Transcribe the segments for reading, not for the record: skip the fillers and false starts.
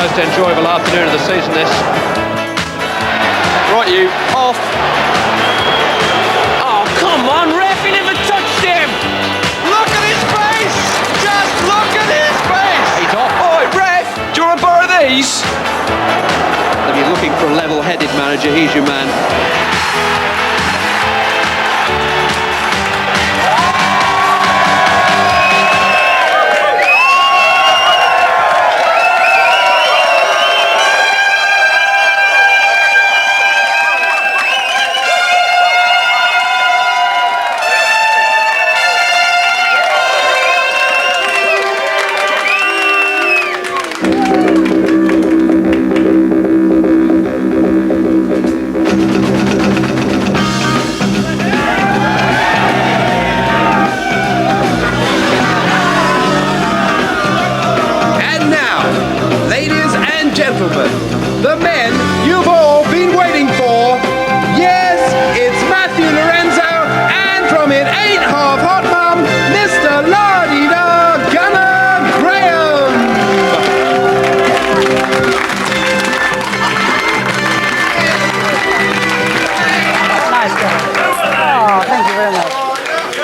most enjoyable afternoon of the season, this. Right, you. Off. Oh, come on, ref, he never touched him! Look at his face! Just look at his face! He's off. Oi, ref! Do you want to borrow these? If you're looking for a level-headed manager, he's your man. The men you've all been waiting for. Yes, it's Matthew Lorenzo, and from It Ain't Half Hot Mum, Mr. La-Di-Da Gunner Graham. Nice guy. Oh, thank you very much.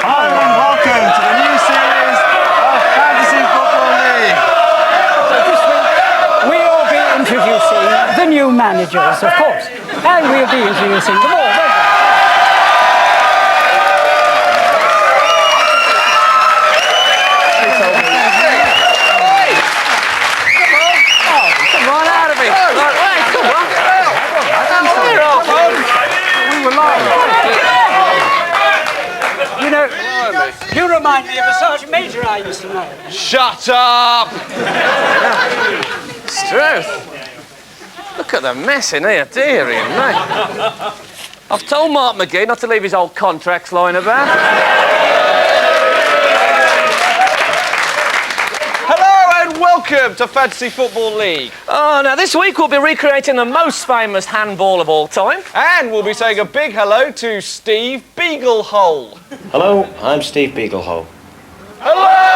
Hi and welcome to the new series of Fantasy Football League. We'll be introducing the new managers, of course, and we'll be introducing them all. Come on out of it. Right, come on. We're off. We were live. You know, you remind me of a Sergeant Major I used to know. Shut up! Struth. Look at the mess in here, dearie me. I've told Mark McGee not to leave his old contracts lying about. Hello and welcome to Fantasy Football League. Oh, now this week we'll be recreating the most famous handball of all time. And we'll be saying a big hello to Steve Beaglehole. Hello, I'm Steve Beaglehole. Hello!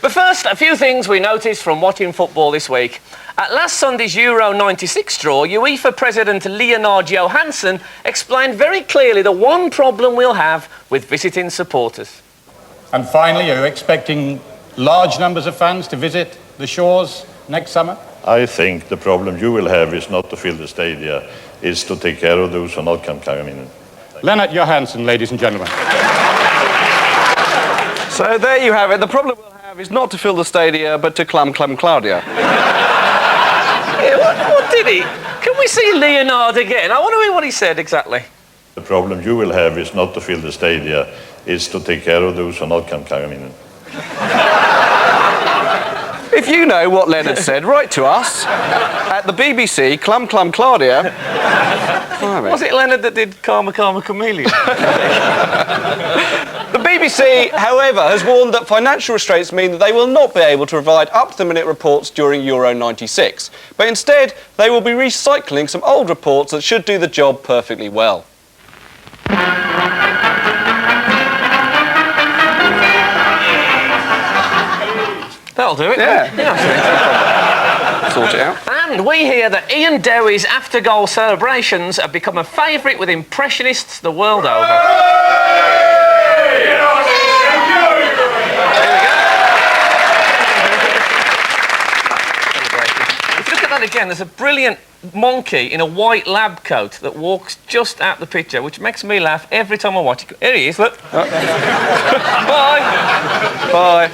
But first, a few things we noticed from watching football this week. At last Sunday's Euro 96 draw, UEFA President Leonard Johansson explained very clearly the one problem we'll have with visiting supporters. And finally, are you expecting large numbers of fans to visit the shores next summer? I think the problem you will have is not to fill the stadia, is to take care of those who are not coming in. Leonard Johansson, ladies and gentlemen. So there you have it. The problem we'll have is not to fill the stadia, but to clum Claudia. Yeah, what did he? Can we see Leonard again? I want to hear what he said exactly. The problem you will have is not to fill the stadia, is to take care of those who are not coming in. If you know what Leonard said, write to us at the BBC, clum Claudia. Was it Leonard that did Karma Chameleon? The BBC, however, has warned that financial restraints mean that they will not be able to provide up-to-the-minute reports during Euro 96. But instead, they will be recycling some old reports that should do the job perfectly well. That'll do it. Yeah. Sort it out. And we hear that Ian Dewey's after-goal celebrations have become a favourite with impressionists the world over. If you look at that again, there's a brilliant monkey in a white lab coat that walks just out the picture, which makes me laugh every time I watch it. Here he is, look. Bye. Bye.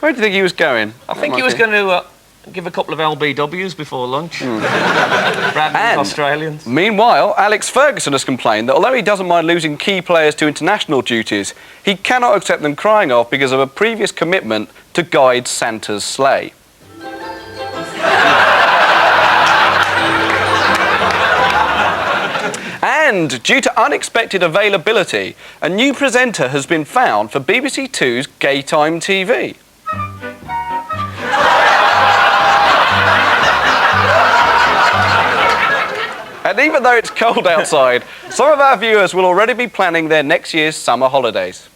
Where do you think he was going? I think he was going to give a couple of LBWs before lunch. Brand Australians. Meanwhile, Alex Ferguson has complained that although he doesn't mind losing key players to international duties, he cannot accept them crying off because of a previous commitment to guide Santa's sleigh. And due to unexpected availability, a new presenter has been found for BBC Two's Gaytime TV. And even though it's cold outside, some of our viewers will already be planning their next year's summer holidays.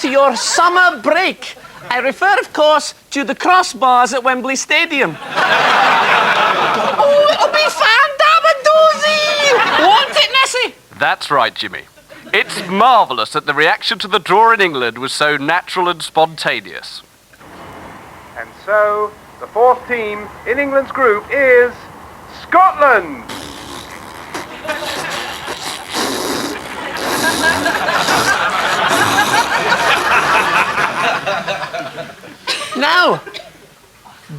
to your summer break. I refer, of course, to the crossbars at Wembley Stadium. Oh, it'll be fan-dabba-doozy! Won't it, Nessie? That's right, Jimmy. It's marvellous that the reaction to the draw in England was so natural and spontaneous. And so, the fourth team in England's group is Scotland. Now,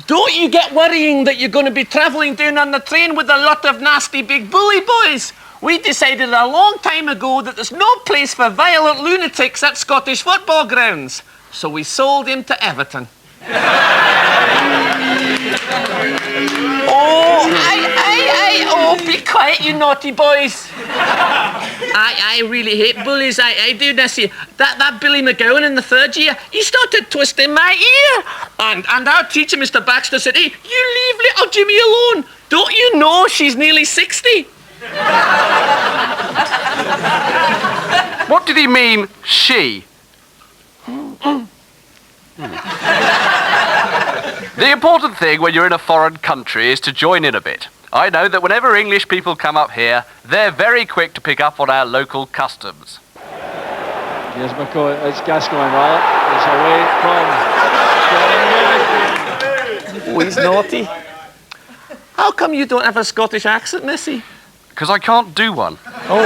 don't you get worrying that you're going to be travelling down on the train with a lot of nasty big bully boys. We decided a long time ago that there's no place for violent lunatics at Scottish football grounds. So we sold him to Everton. Oh, be quiet, you naughty boys. I really hate bullies, I do, Nessie. That Billy McGowan in the third year, he started twisting my ear. And our teacher, Mr. Baxter, said, hey, you leave little Jimmy alone. Don't you know she's nearly 60? What did he mean, she? The important thing when you're in a foreign country is to join in a bit. I know that whenever English people come up here, they're very quick to pick up on our local customs. Here's McCoy. It's Gascoigne, right? It's away from... Oh, he's naughty. How come you don't have a Scottish accent, Missy? Because I can't do one. Oh.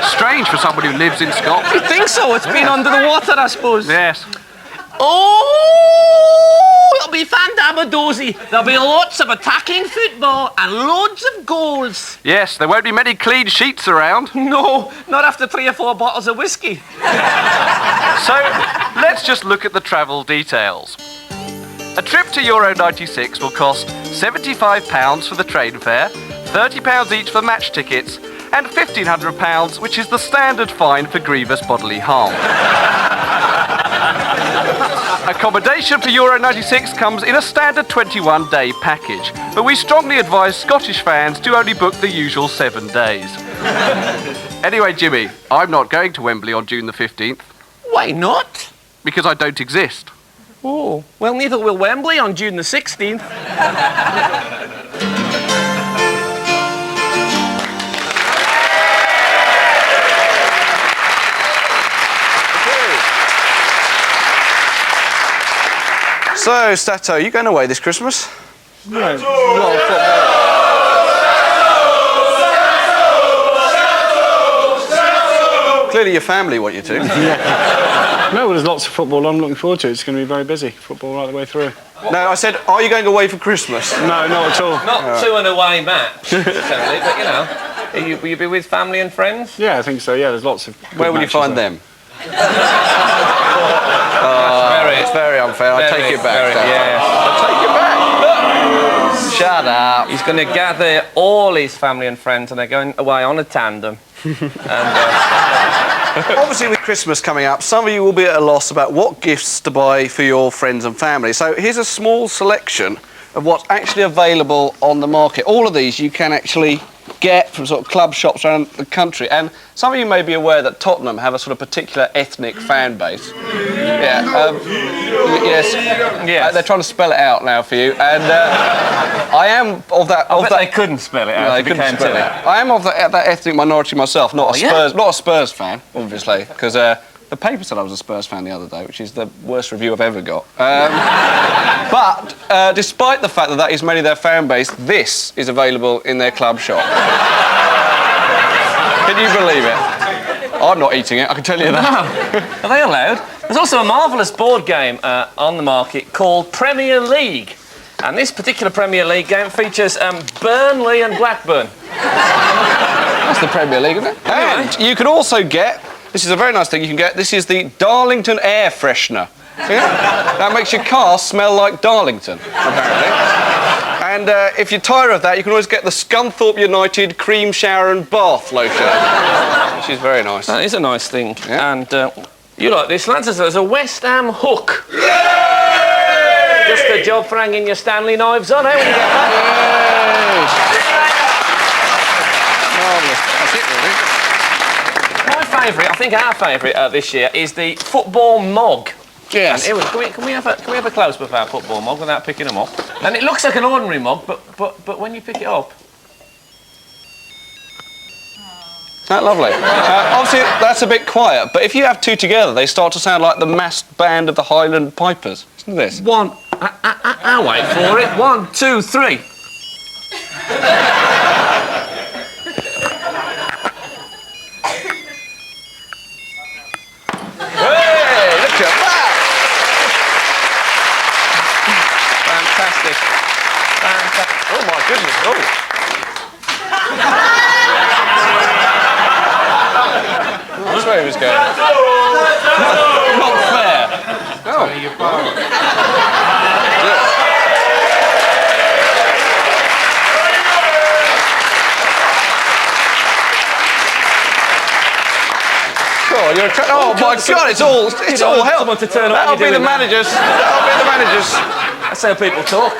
Strange for somebody who lives in Scotland. You think so? It's been under the water, I suppose. Yes. Oh, it'll be fan-dabba-doozy. There'll be lots of attacking football and loads of goals. Yes, there won't be many clean sheets around. No, not after 3 or 4 bottles of whiskey. So, let's just look at the travel details. A trip to Euro 96 will cost £75 for the train fare, £30 each for match tickets, and £1,500, which is the standard fine for grievous bodily harm. Accommodation for Euro 96 comes in a standard 21-day package, but we strongly advise Scottish fans to only book the usual 7 days. Anyway, Jimmy, I'm not going to Wembley on June the 15th. Why not? Because I don't exist. Oh, well, neither will Wembley on June the 16th. So, Stato, you going away this Christmas? No. Clearly your family want you to. No, well, there's lots of football I'm looking forward to. It's going to be very busy. Football right the way through. No, I said, are you going away for Christmas? No, not at all. Not to an away match, necessarily, but, you know. Will you be with family and friends? Yeah, I think so, yeah. There's lots of Where will you find them? It's very unfair. I take it back. I take it back. Shut up. He's going to gather all his family and friends and they're going away on a tandem. Obviously, with Christmas coming up, some of you will be at a loss about what gifts to buy for your friends and family. So here's a small selection of what's actually available on the market. All of these you can actually get from sort of club shops around the country. And some of you may be aware that Tottenham have a sort of particular ethnic fan base. Yes. They're trying to spell it out now for you. And I am of that... They couldn't spell it out. No, they couldn't spell it out. I am of that ethnic minority myself, not a Spurs fan, obviously, because the paper said I was a Spurs fan the other day, which is the worst review I've ever got. But despite the fact that that is mainly their fan base, this is available in their club shop. Can you believe it? I'm not eating it, I can tell you that. No. Are they allowed? There's also a marvellous board game on the market called Premier League. And this particular Premier League game features Burnley and Blackburn. That's the Premier League, isn't it? And you can also get... This is a very nice thing you can get. This is the Darlington air freshener. See that? That makes your car smell like Darlington, apparently. And if you're tired of that, you can always get the Scunthorpe United cream shower and bath lotion, which is very nice. That is a nice thing. Yeah. And you like this, lads? There's a West Ham hook. Yay! Just a job for hanging your Stanley knives on, eh? When you get back. Marvellous. That's it, really. My favourite, I think our favourite this year is the football mug. Yes. And can we have a close-up of our football mug without picking them up? And it looks like an ordinary mug, but when you pick it up... Isn't that lovely? Obviously, that's a bit quiet, but if you have two together, they start to sound like the massed band of the Highland Pipers. Isn't this? I'll wait for it. 1, 2, 3. Hey, look at that! Fantastic. Oh, my goodness. Oh. That's where he was going. Not fair. Oh. God, you're oh my God! It's all hell. Someone to turn up. That'll be the managers. That'll be the managers. That's how people talk.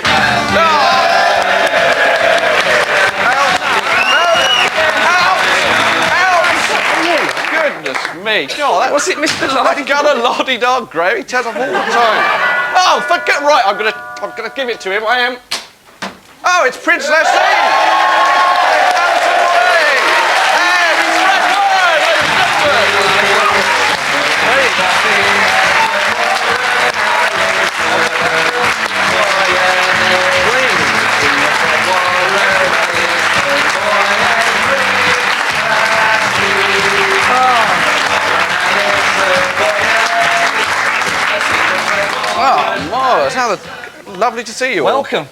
Goodness me. God, was it Mr. Loddy? Gunner Loddy Dog Grey. He tells off all the time. Oh, forget. Right, I'm gonna give it to him. I am. Oh, it's Prince Naseem. Alison Moyet. And it's record, ladies and oh, marvellous. How lovely to see you all. Welcome.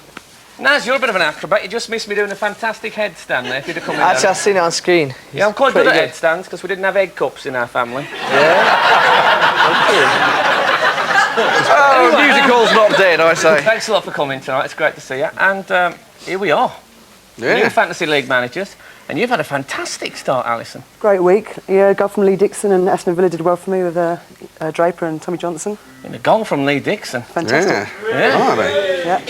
Naz, you're a bit of an acrobat. You just missed me doing a fantastic headstand there if you'd have come in. Actually, I've seen it on screen. Yeah, I'm quite good at headstands because we didn't have egg cups in our family. Oh, musical's not dead, I say. Thanks a lot for coming tonight. It's great to see you. And here we are. Yeah. New Fantasy League managers. And you've had a fantastic start, Alison. Great week. Yeah, goal from Lee Dixon and Aston Villa did well for me with Draper and Tommy Johnson. And a goal from Lee Dixon. Fantastic. Yeah. Are they? Yeah.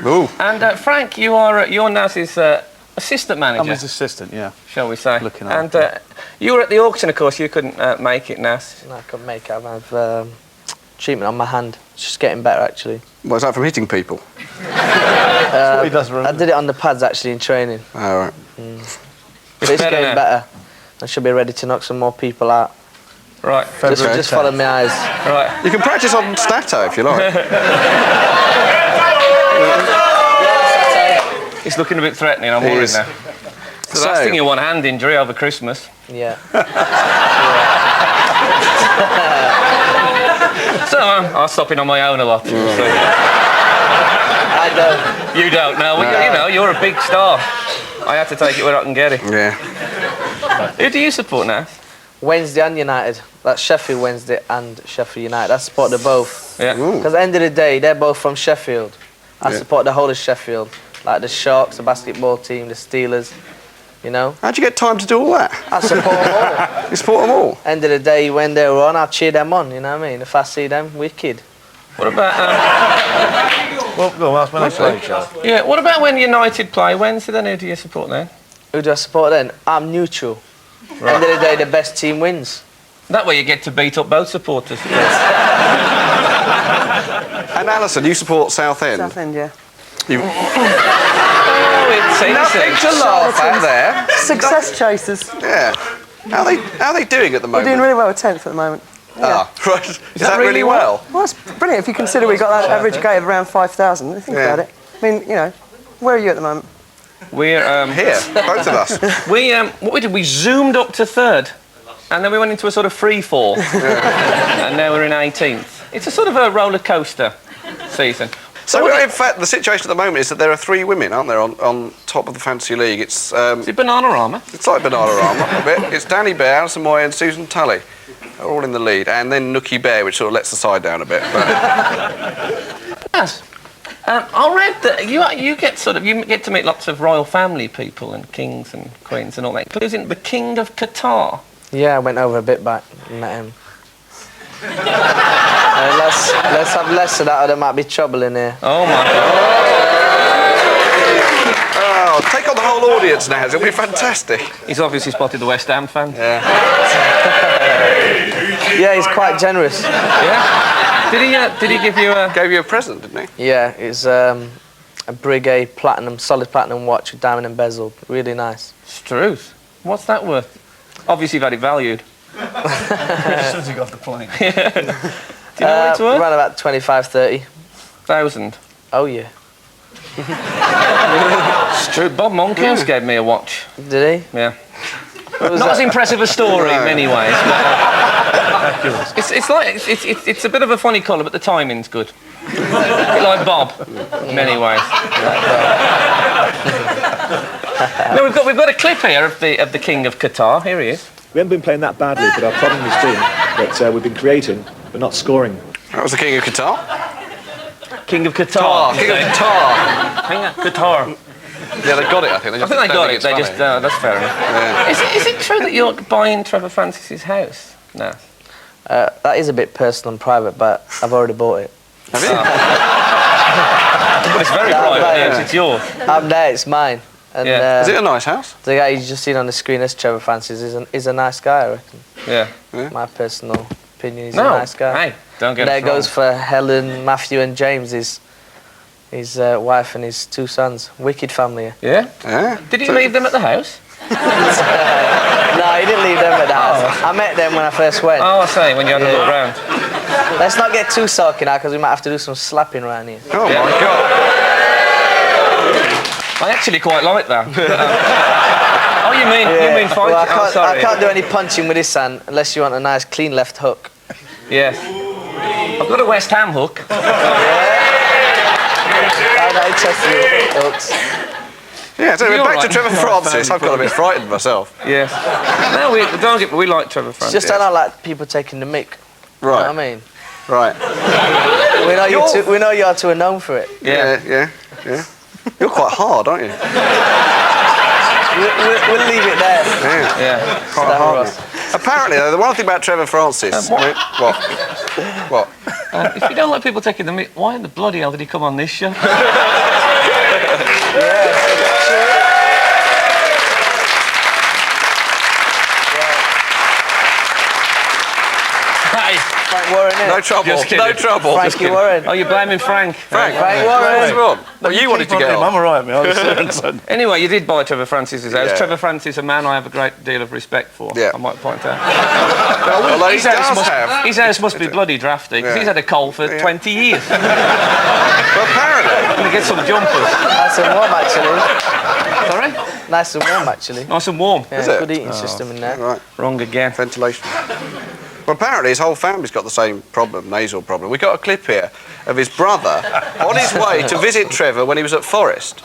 Ooh. And Frank, you're Naz's assistant manager. I'm his assistant, yeah. Shall we say? Looking and after. You were at the auction, of course. You couldn't make it, Naz. No, I couldn't make it. I have treatment on my hand. It's just getting better, actually. What's that from hitting people? That's what he does, I did it on the pads, actually, in training. Oh, right. But it's getting better. I should be ready to knock some more people out. Right. Just follow my eyes. Right. You can practice on Stato if you like. It's looking a bit threatening, I'm worried now. So the last thing you want, a hand injury over Christmas. Yeah. So I'll stop in on my own a lot. I don't. You don't know. Well, you know, you're a big star. I have to take it where I can get it. Yeah. Who do you support now? Wednesday and United. That's Sheffield Wednesday and Sheffield United. I support them both. Yeah. Because at the end of the day, they're both from Sheffield. I support the whole of Sheffield. Like the Sharks, the basketball team, the Steelers, you know. How'd you get time to do all that? I support them all. You support them all? End of the day, when they're on, I'll cheer them on, you know what I mean? If I see them, wicked. What about... Well, that's when they play each other. Yeah, what about when United play Wednesday then? Who do you support then? Who do I support then? I'm neutral. Right. End of the day, the best team wins. That way you get to beat up both supporters. And Alison, you support Southend? Southend, yeah. You... Oh, it's nothing to laugh at there. Success chasers. Yeah. How are they doing at the moment? We're doing really well with 10th at the moment. Yeah. Ah, right. Is that really well? Well, it's brilliant if you consider we got that average gate of around 5,000. Think about it. I mean, you know, where are you at the moment? We're here, both of us. What we did, we zoomed up to 3rd, and then we went into a sort of free fall, and now we're in 18th. It's a sort of a roller coaster season. So in fact, the situation at the moment is that there are 3 women, aren't there, on top of the Fantasy League? It's is it Bananarama? It's like Bananarama a bit. It's Danny Bear, Alison Moyet and Susan Tully. They're all in the lead, and then Nookie Bear, which sort of lets the side down a bit. But... Yes. I read that you get to meet lots of royal family people and kings and queens and all that, including the King of Qatar. Yeah, I went over a bit back and met him. Let's have less of that or there might be trouble in here. Oh my God. Oh, take on the whole audience now. It'll be fantastic. He's obviously spotted the West Ham fan. Yeah. Yeah, he's quite generous. Yeah? Did he give you a... Gave you a present, didn't he? Yeah, it's a Brigade platinum, solid platinum watch with diamond and bezel. Really nice. Struth. What's that worth? Obviously you've had it valued. As soon as he got off the plane. Do you know what it's worth? Around about 25,000. Oh, yeah. It's true. Bob Monkhouse gave me a watch. Did he? Yeah. Not as impressive a story in many ways. But it's a bit of a funny colour, but the timing's good. A bit like Bob, in many ways. No, we've got a clip here of the King of Qatar. Here he is. We haven't been playing that badly, but our problem has been that we've been creating, but not scoring. That was the King of Qatar? King of Qatar. King of Qatar. King of Qatar. Yeah, they got it, I think. I think they got it. They just... that's fair enough. Yeah. Is it true that you're buying Trevor Francis's house? No. That is a bit personal and private, but I've already bought it. Have you? But it's very private. Yes, it's yours. I'm there. It's mine. And, is it a nice house? The guy you just seen on the screen as Trevor Francis is a nice guy, I reckon. Yeah. My personal opinion, he's a nice guy. Hey, don't get and there it wrong. goes for Helen, Matthew and James, his wife and his 2 sons. Wicked family. Yeah? Did he leave them at the house? No, he didn't leave them at the house. I met them when I first went. Oh, I see, when you had a look round. Let's not get too sulky now, because we might have to do some slapping around here. Oh, my God. I actually quite like that. Oh, you mean fighting? Well, I can't do any punching with this hand unless you want a nice clean left hook. Yes. I've got a West Ham hook. I'm not interested in hooks. Yeah, so back to Trevor Francis. I've got a bit frightened myself. Yes. No, we like Trevor Francis. It's just I don't like people taking the mick. Right. You know what I mean? Right. We know you two are known for it. Yeah. You're quite hard, aren't you? We'll leave it there. Yeah. Quite hard. Apparently, though, the one thing about Trevor Francis... What? If you don't like people taking the mick, why in the bloody hell did he come on this show? Frank Warren, no trouble. No trouble. Frankie Warren. Oh, you're blaming Frank. Frank Warren. Well, you wanted to get on. I'm all right, mate. Anyway, you did buy Trevor Francis's house. Yeah. Trevor Francis, a man I have a great deal of respect for. Yeah. I might point out. Well, His house must be bloody drafty, because he's had a cold for 20 years. Well, apparently. I'm going to get some jumpers. Nice and warm, actually. Sorry? Nice and warm, actually. Nice and warm. Yeah, Is it? good eating system in there. Right. Wrong again. Ventilation. Well, apparently his whole family's got the same problem, nasal problem. We got a clip here of his brother on his way to visit Trevor when he was at Forest.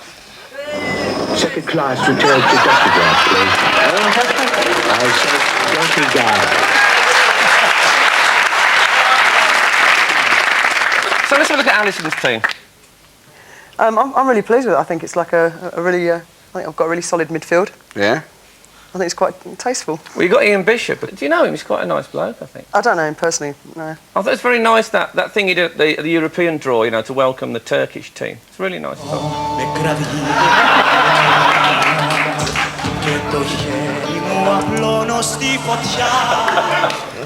Second class return to Doctor please. I said Doctor So let's have a look at Alison's team. I'm really pleased with it. I think it's like a really... I think I've got a really solid midfield. Yeah? I think it's quite tasteful. Well, you got Ian Bishop. Do you know him? He's quite a nice bloke, I think. I don't know him personally, no. I thought it's very nice that thing he did at the European draw, you know, to welcome the Turkish team. It's really nice.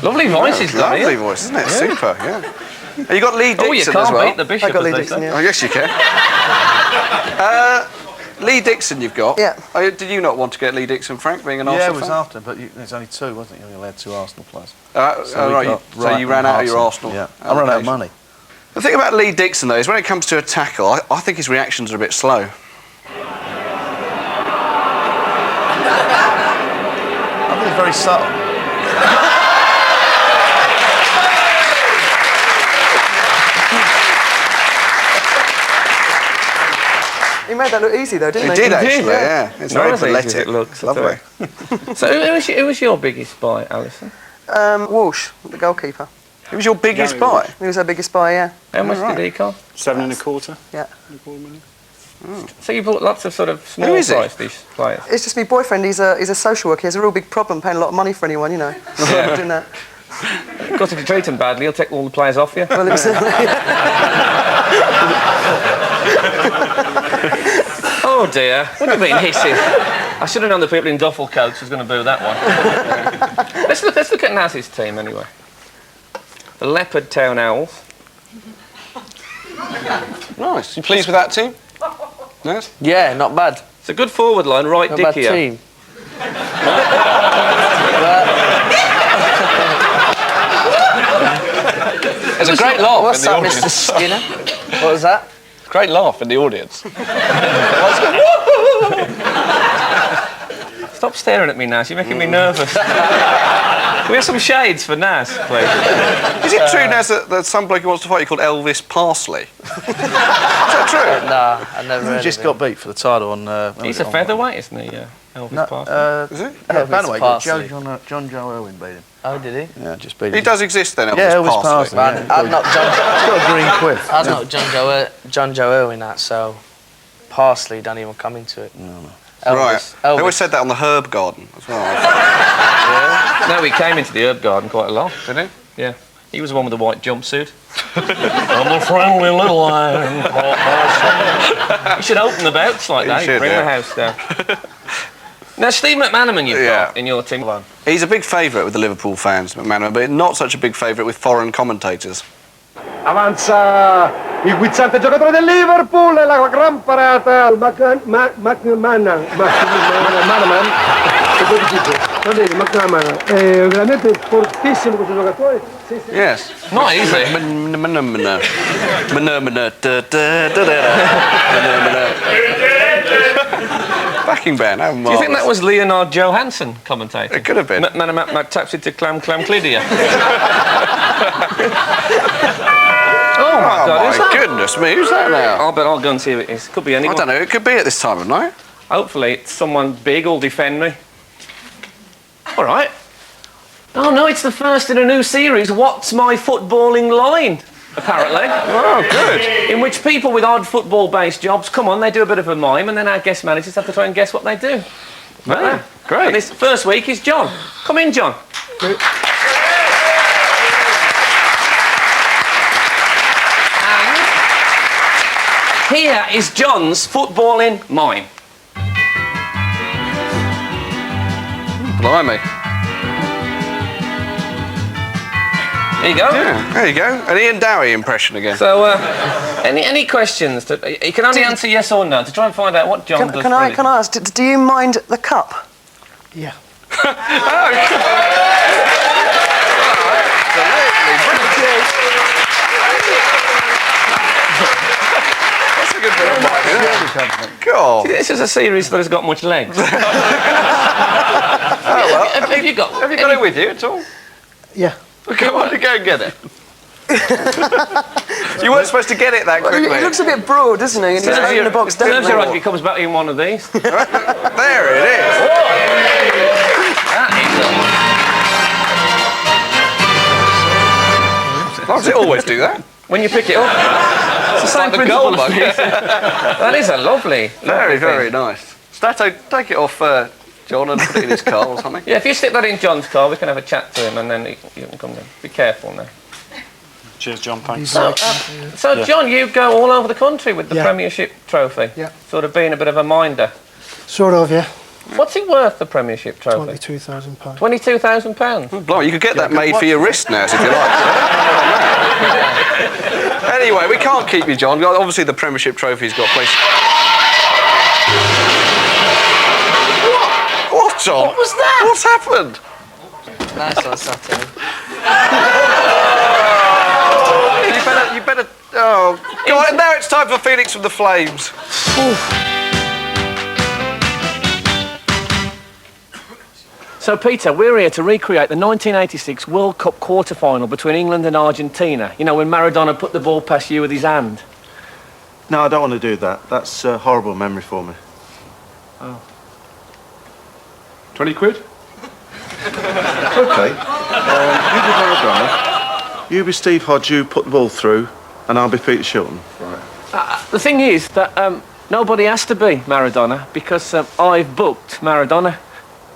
Lovely voices, though. Lovely voice, isn't it? Super, yeah. And you got Lee Dixon you can't as well. beat the Bishop. I got Lee Dixon, yeah. Oh, yes, you can. Lee Dixon you've got. Yeah. Oh, did you not want to get Lee Dixon, Frank, being an Arsenal Yeah, it was fan? after, but there's only 2, wasn't it? You only allowed 2 Arsenal players. Right, so you ran out of your Arsenal. Yeah, I ran out of money. The thing about Lee Dixon, though, is when it comes to a tackle, I think his reactions are a bit slow. I think it's very subtle. He made that look easy, though, didn't he? He did, actually, yeah. It's very athletic. It looks lovely. So who was your biggest buy, Alison? Walsh, the goalkeeper. He was your biggest buy? He was our biggest buy, yeah. How much did he cost? 7.25. Yeah. So you bought lots of sort of small price-ish players? It's just my boyfriend, he's a social worker. He has a real big problem paying a lot of money for anyone, you know. Doing that. Of course, if you treat him badly, he'll take all the players off you. Well, it was, Oh, Oh dear. What have you been hissing? I should have known the people in duffel coats was going to boo that one. let's look at Naz's team anyway. The Leopard Town Owls. Nice. You pleased with that team? Yes? Yeah, not bad. It's a good forward line, right, Not Dick bad here. team. There's a great laugh What's in the that, audience. Mr. Skinner? What was that? Great laugh in the audience. Stop staring at me, Naz. You're making me nervous. Can we have some shades for Naz, please? Is it true, Naz, that some bloke who wants to fight you called Elvis Parsley? Is that true? Nah, I never heard just of got beat for the title on... He's a featherweight, isn't he? Elvis Parsley. Is it? Bantamweight, Parsley. John Joe Irwin beat him. Oh, did he? Yeah, just beat him. He does exist then, Elvis, Yeah, Elvis Parsley. Parsley. Yeah. I'd knock John. He's got a green quiff. I'd knock John Joe Irwin out, so Parsley don't even come into it. No. Right. They always said that on the herb garden as well. Yeah. No, he came into the herb garden quite a lot. Did he? Yeah. He was the one with the white jumpsuit. I'm a friendly little iron. You should open the bouts like that. should, Bring yeah. the house down. Now, Steve McManaman you've got in your team. He's a big favourite with the Liverpool fans, McManaman, but not such a big favourite with foreign commentators. Avanza il guizzante giocatore del Liverpool, la gran parata al McManaman. Va bene, McManaman. È veramente fortissimo questo giocatore. Yes. Not easy. Backing band, how Do you think marvellous. that was Leonard Johansson commentating? It could have been. McManaman taps it to clamclydia. Oh my God! my who's that? goodness me, who's that now? I'll bet I'll go and see who it is. Could be anyone. I don't know, it could be at this time of night. Hopefully it's someone big who'll defend me. All right. Oh no, it's the first in a new series, What's My Footballing Line? Apparently. Oh, good. In which people with odd football-based jobs come on, they do a bit of a mime, and then our guest managers have to try and guess what they do. Right. Great. And this first week is John. Come in, John. And here is John's footballing mime. Blimey. There you go. Yeah, there you go. An Ian Dowie impression again. So, any questions? You can only answer yes or no to try and find out what John does. Can I ask, do you mind the cup? Yeah. That's a good bit of mine, isn't it? God. See, this is a series that has got much legs. Oh, well, have you got it with you at all? Yeah. Come on, go and get it. You weren't supposed to get it that quickly. He looks a bit broad, doesn't he? And he's in the box, Serves doesn't you he? right if he comes back in one of these. There it is. That Why does it always do that? when you pick it up. It's the same like the principle. goal bug. That is a lovely, Very, lovely very thing. nice. Stato, take it off John and put it in his car or something. Yeah, if you stick that in John's car, we can have a chat to him and then you can come down. Be careful now. Cheers, John. Thanks. So John, you go all over the country with the Premiership trophy. Yeah. Sort of being a bit of a minder. Sort of, yeah. What's it worth, the Premiership trophy? £22,000. £22,000. Blimey, you could get that made for your wrist now, if you like. Anyway, we can't keep you, John. Obviously, the Premiership trophy's got place. What, John? What was that? What's happened? Nice one, Saturday. You better. Oh, God! Now it's time for Phoenix from the Flames. So, Peter, we're here to recreate the 1986 World Cup quarter-final between England and Argentina. You know, when Maradona put the ball past you with his hand. No, I don't want to do that. That's a horrible memory for me. Oh. 20 quid? OK. You be Maradona. You be Steve Hodge, you put the ball through, and I'll be Peter Shilton. Right. The thing is that nobody has to be Maradona because I've booked Maradona.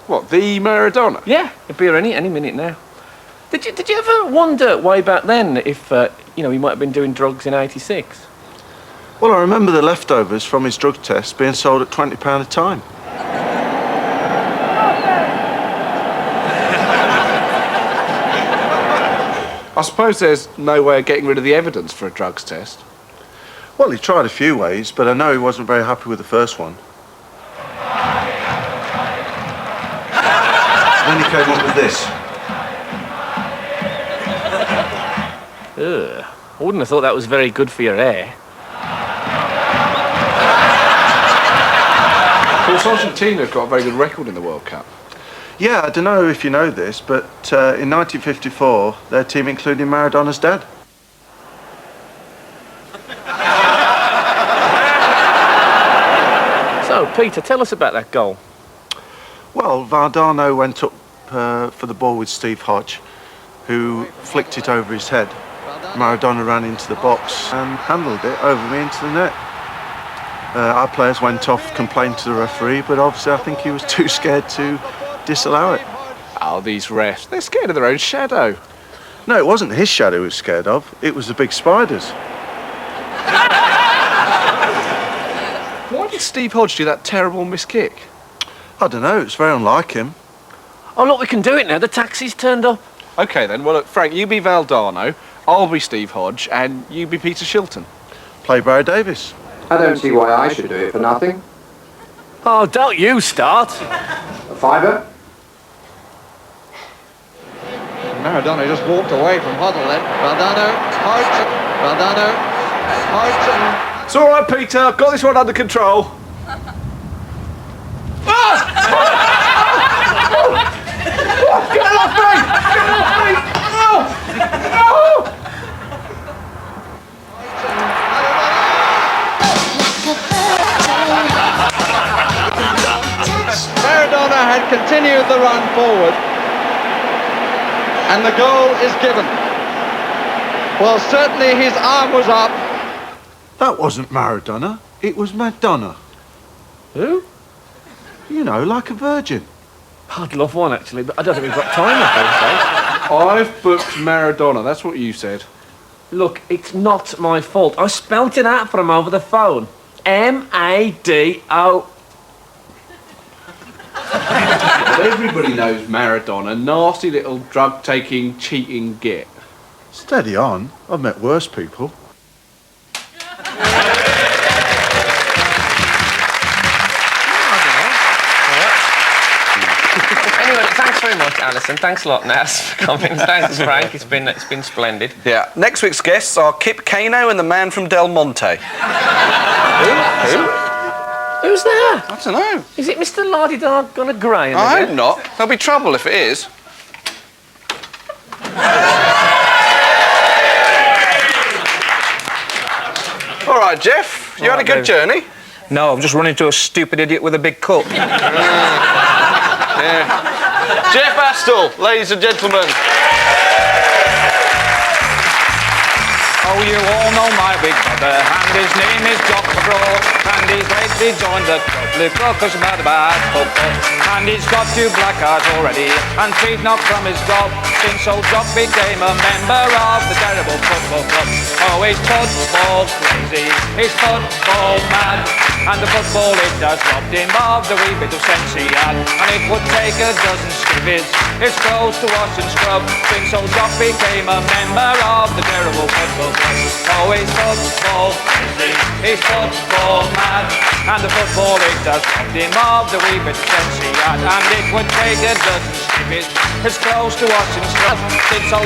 What, the Maradona? Yeah, he'll be here any minute now. Did you ever wonder way back then if, you know, he might have been doing drugs in '86? Well, I remember the leftovers from his drug test being sold at £20 a time. I suppose there's no way of getting rid of the evidence for a drugs test. Well, he tried a few ways, but I know he wasn't very happy with the first one. Then he came up with this. Ugh. I wouldn't have thought that was very good for your hair. Of course, Argentina have got a very good record in the World Cup. Yeah, I don't know if you know this, but in 1954, their team included Maradona's dad. So, Peter, tell us about that goal. Well, Maradona went up for the ball with Steve Hodge, who flicked it over his head. Maradona ran into the box and handled it over me into the net. Our players went off, complained to the referee, but obviously I think he was too scared to disallow it. Oh, these refs, they're scared of their own shadow. No, it wasn't his shadow he was scared of, it was the big spiders. Why did Steve Hodge do that terrible miss-kick? I don't know, it's very unlike him. Oh, look, we can do it now. The taxi's turned up. OK, then. Well, look, Frank, you be Valdano, I'll be Steve Hodge, and you be Peter Shilton. Play Barry Davis. I don't see why I should do it for nothing. Oh, don't you start. A fiver? Maradona just walked away from Hoddle then. Maradona, Hodge. It's all right, Peter. I've got this one under control. Get it off me! Get it off me! No! Maradona had continued the run forward, and the goal is given. Well, certainly his arm was up. That wasn't Maradona, it was Madonna. Who? You know, like a virgin. I'd love one, actually, but I don't think we've got time at those days. I've booked Maradona, that's what you said. Look, it's not my fault. I spelt it out for him over the phone. M-A-D-O... But everybody knows Maradona, nasty little drug-taking, cheating git. Steady on, I've met worse people. Anyway, thanks very much, Alison. Thanks a lot, Nas, for coming. Thanks, Frank. It's been splendid. Yeah. Next week's guests are Kip Kano and the man from Del Monte. Who? Who's that? I don't know. Is it Mr. Lardy-Dar gone a grey? I hope not. There'll be trouble if it is. All right, Jeff. You had a good journey? No, I've just run into a stupid idiot with a big cup. Yeah. Jeff Astle, ladies and gentlemen. Oh, you all know my big brother, and his name is Jock McGraw, and he's lately joined the club, because about a bad football, and he's got 2 black cards already, and 3 knocked from his goal, since old Jock became a member of the terrible football club. Oh, he's football crazy, he's football mad, and the football it has robbed him of the wee bit of sense he had, and it would take a dozen skivvies, his clothes to wash and scrub, since old Jock became a member of the terrible football club. Oh, he's football crazy, he's football mad, and the football it has robbed him of the wee bit of sense he had, and it would take a dozen skivvies, his clothes to wash and scrub, since old